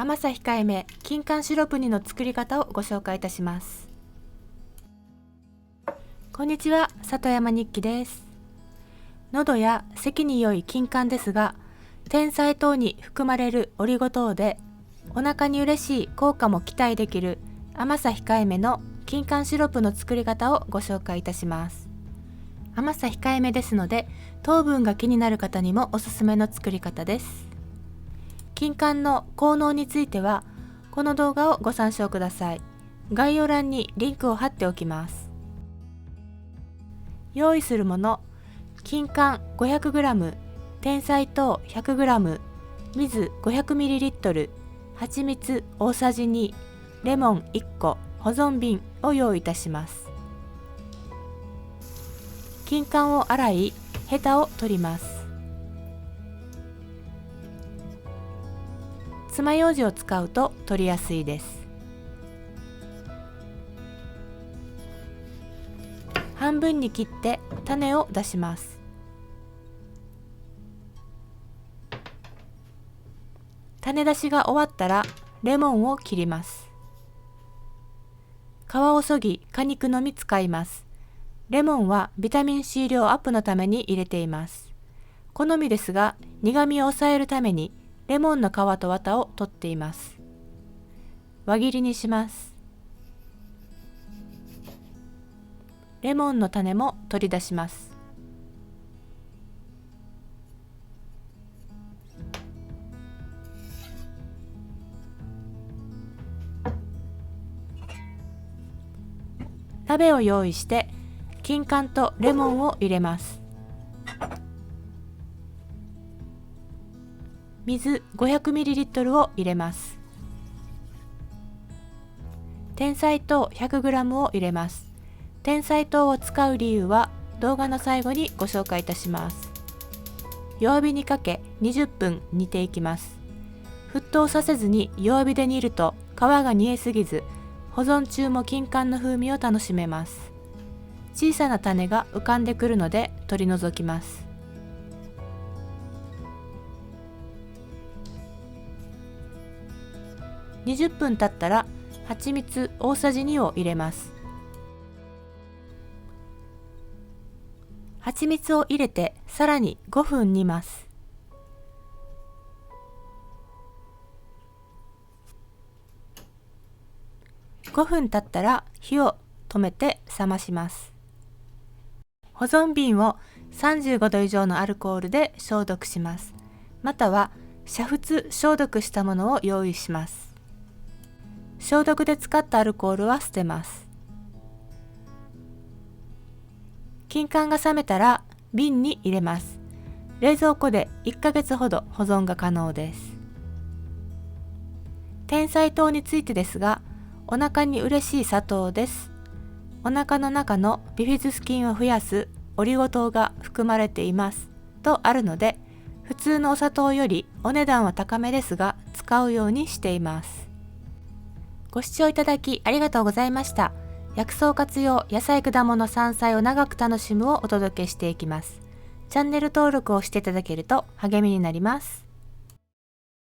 甘さ控えめ金柑シロップ煮の作り方をご紹介いたします。こんにちは、里山日記です。喉や咳に良い金柑ですが、てんさい糖に含まれるオリゴ糖でお腹に嬉しい効果も期待できる甘さ控えめの金柑シロップの作り方をご紹介いたします。甘さ控えめですので、糖分が気になる方にもおすすめの作り方です。金柑の効能については、この動画をご参照ください。概要欄にリンクを貼っておきます。用意するもの、金柑 500g、てんさい糖 100g、水 500ml、蜂蜜大さじ2、レモン1個、保存瓶を用意いたします。金柑を洗い、ヘタを取ります。爪楊枝を使うと取りやすいです。半分に切って種を出します。種出しが終わったらレモンを切ります。皮をそぎ果肉のみ使います。レモンはビタミン C 量アップのために入れています。好みですが、苦味を抑えるためにレモンの皮と綿を取っています。輪切りにします。レモンの種も取り出します。鍋を用意して金柑とレモンを入れます。水 500ml を入れます。てんさい糖 100g を入れます。てんさい糖を使う理由は動画の最後にご紹介いたします。弱火にかけ20分煮ていきます。沸騰させずに弱火で煮ると皮が煮えすぎず、保存中も金柑の風味を楽しめます。小さな種が浮かんでくるので取り除きます。20分経ったら蜂蜜大さじ2を入れます。蜂蜜を入れてさらに5分煮ます。5分経ったら火を止めて冷まします。保存瓶を35度以上のアルコールで消毒します。または煮沸消毒したものを用意します。消毒で使ったアルコールは捨てます。金柑が冷めたら瓶に入れます。冷蔵庫で1ヶ月ほど保存が可能です。てんさい糖についてですが、お腹に嬉しい砂糖です。お腹の中のビフィズス菌を増やすオリゴ糖が含まれていますとあるので、普通のお砂糖よりお値段は高めですが使うようにしています。ご視聴いただきありがとうございました。薬草活用野菜果物山菜を長く楽しむをお届けしていきます。チャンネル登録をしていただけると励みになります。